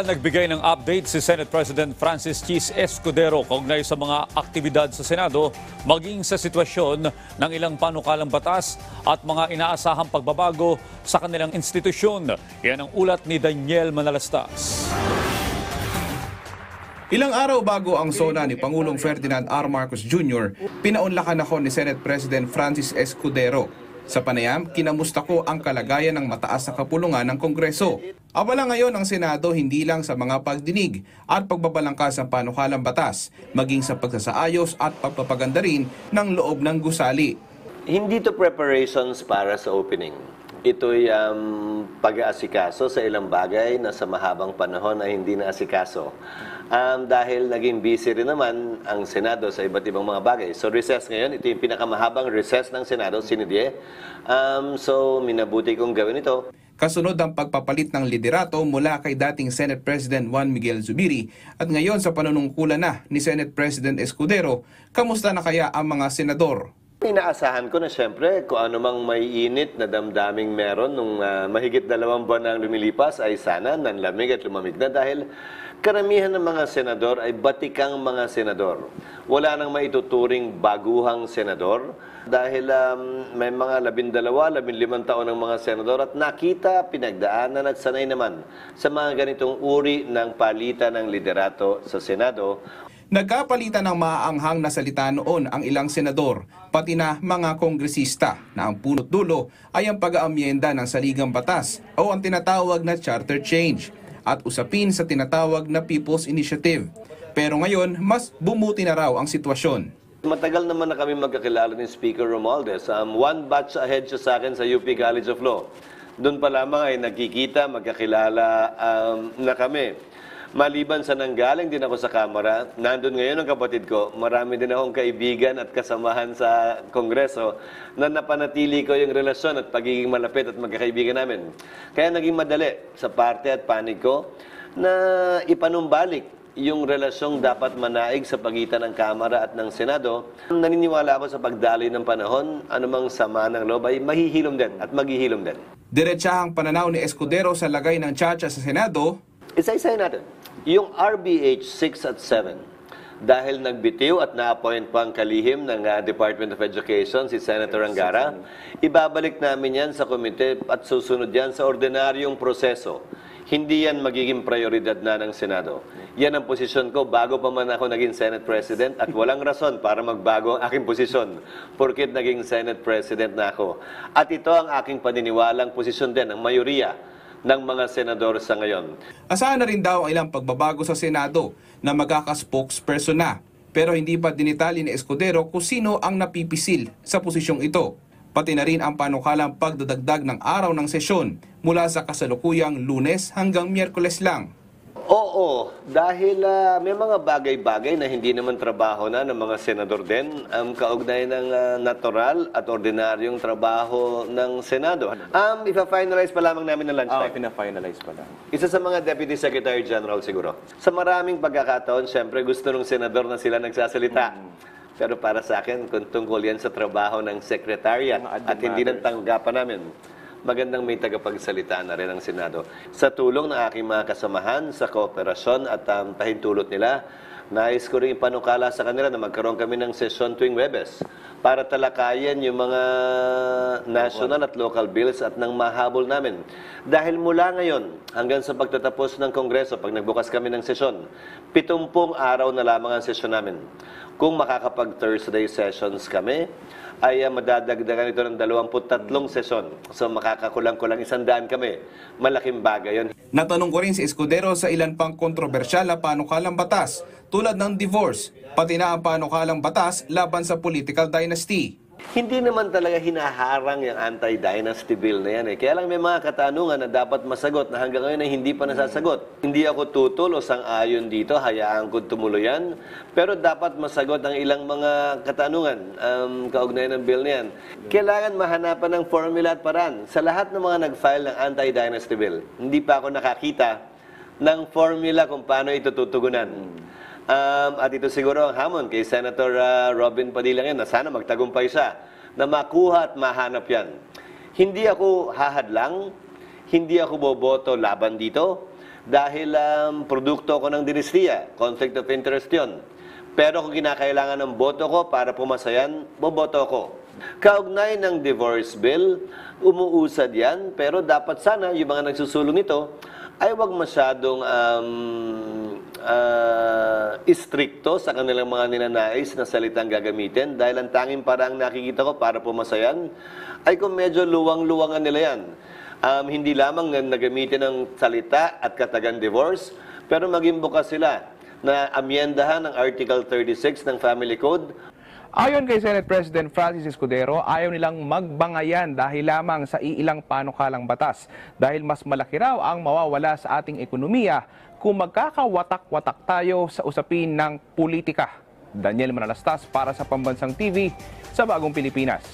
Nagbigay ng update si Senate President Francis Chis Escudero kaugnay sa mga aktibidad sa Senado maging sa sitwasyon ng ilang panukalang batas at mga inaasahang pagbabago sa kanilang institusyon. Yan ang ulat ni Daniel Manalastas. Ilang araw bago ang SONA ni Pangulong Ferdinand R. Marcos Jr., pinaunlakan ako ni Senate President Francis Escudero. Sa panayam, kinamusta ko ang kalagayan ng mataas na kapulungan ng Kongreso. Abala ngayon ang Senado hindi lang sa mga pagdinig at pagbabalangkas ng panukalang batas, maging sa pagsasaayos at pagpapaganda rin ng loob ng gusali. Hindi to preparations para sa opening. Ito'y pag-aasikaso sa ilang bagay na sa mahabang panahon ay hindi na asikaso. Dahil naging busy rin naman ang Senado sa iba't ibang mga bagay. So recess ngayon, ito yung pinakamahabang recess ng Senado, sinidye. So minabuti kong gawin ito. Kasunod ang pagpapalit ng liderato mula kay dating Senate President Juan Miguel Zubiri at ngayon sa panunungkulan na ni Senate President Escudero, kamusta na kaya ang mga senador? Inaasahan ko na siyempre kung ano mang may init na damdaming meron nung mahigit 2 buwan na lumilipas ay sana nanlamig at lumamig na dahil karamihan ng mga senador ay batikang mga senador. Wala nang maituturing baguhang senador dahil may mga 12, 15 taon ng mga senador at nakita, pinagdaanan at sanay naman sa mga ganitong uri ng palitan ng liderato sa Senado. Nagkapalitan ng maaanghang na salita noon ang ilang senador, pati na mga kongresista na ang punot dulo ay ang pag-aamyenda ng saligang batas o ang tinatawag na charter change at usapin sa tinatawag na People's Initiative. Pero ngayon, mas bumuti na raw ang sitwasyon. Matagal naman na kami magkakilala ni Speaker Romualdez. One batch ahead siya sa akin sa UP College of Law. Doon pa lamang ay nagkikita, magkakilala na kami. Maliban sa nanggaling din ako sa Kamara, nandun ngayon ang kapatid ko, marami din akong kaibigan at kasamahan sa Kongreso na napanatili ko yung relasyon at pagiging malapit at magkakaibigan namin. Kaya naging madali sa parte at panig ko na ipanumbalik yung relasyong dapat manaig sa pagitan ng Kamara at ng Senado. Naniniwala ako sa pagdaloy ng panahon, anumang sama ng loob ay mahihilom din at maghihilom din. Diretsahang pananaw ni Escudero sa lagay ng tiyatsa sa Senado. Isa-isahin natin. Yung RBH 6 at 7, dahil nagbitiw at na-appoint pa ang kalihim ng Department of Education, si Senator Angara, ibabalik namin yan sa komite at susunod yan sa ordinaryong proseso. Hindi yan magiging prioridad na ng Senado. Yan ang posisyon ko bago pa man ako naging Senate President at walang rason para magbago ang aking posisyon porket naging Senate President na ako. At ito ang aking paniniwalang posisyon din ng mayoriya ng mga senador sa ngayon. Asahan na rin daw ang ilang pagbabago sa Senado na magkaka-spokesperson na. Pero hindi pa dinitali ni Escudero kung sino ang napipisil sa posisyong ito. Pati na rin ang panukalang pagdadagdag ng araw ng sesyon mula sa kasalukuyang Lunes hanggang Miyerkules lang. Oo, dahil may mga bagay-bagay na hindi naman trabaho na ng mga senador din, kaugnay ng natural at ordinaryong trabaho ng Senado. Ipa-finalize pa lamang namin ng lunchtime. Pina-finalize pa lang. Isa sa mga Deputy Secretary General siguro. Sa maraming pagkakataon, siyempre gusto ng senador na sila nagsasalita. Pero para sa akin, kung tungkol yan sa trabaho ng Secretariat at hindi ng tanggapan namin, magandang may tagapagsalita na rin ang Senado. Sa tulong ng aking mga kasamahan sa kooperasyon at pahintulot nila, nais ko rin ipanukala sa kanila na magkaroon kami ng sesyon tuwing Webes para talakayan yung mga national at local bills at nang mahabol namin. Dahil mula ngayon hanggang sa pagtatapos ng Kongreso, pag nagbukas kami ng sesyon, 70 araw na lamang ang sesyon namin. Kung makakapag-Thursday sessions kami, ay madadagdagan ito ng 23 sesyon. So makakakulang-kulang 100 kami. Malaking bagay yun. Natanong ko rin si Escudero sa ilan pang kontrobersyal na panukalang batas tulad ng divorce, pati na ang panukalang batas laban sa political dynasty. Hindi naman talaga hinaharang yung anti-dynasty bill na yan. Kaya lang may mga katanungan na dapat masagot na hanggang ngayon ay hindi pa nasasagot. Hindi ako tutol o sang-ayon dito, hayaan ko tumuloy yan. Pero dapat masagot ang ilang mga katanungan kaugnay ng bill na yan. Kailangan mahanapan ng formula at paraan. Sa lahat ng mga nag-file ng anti-dynasty bill, hindi pa ako nakakita ng formula kung paano ito tutugunan. At ito siguro ang hamon kay Senator Robin Padilla ngayon na sana magtagumpay siya na makuha at mahanap yan. Hindi ako hahadlang, hindi ako boboto laban dito, dahil produkto ko ng dinistiya, conflict of interest yun. Pero kung kinakailangan ng boto ko para pumasayan, boboto ko. Kaugnay ng divorce bill, umuusad yan, pero dapat sana yung mga nagsusulong ito ay wag masyadong istrikto sa kanilang mga ninanais na salitang gagamitin dahil ang tanging parang nakikita ko para pumasayan ay kung medyo luwang-luwangan nila yan. Hindi lamang na nagamitin ng salita at katagang divorce, pero maging bukas sila na amyendahan ng Article 36 ng Family Code. Ayon kay Senate President Francis Escudero, ayaw nilang magbangayan dahil lamang sa iilang panukalang batas. Dahil mas malaki raw ang mawawala sa ating ekonomiya kung magkakawatak-watak tayo sa usapin ng politika. Daniel Manalastas para sa Pambansang TV sa Bagong Pilipinas.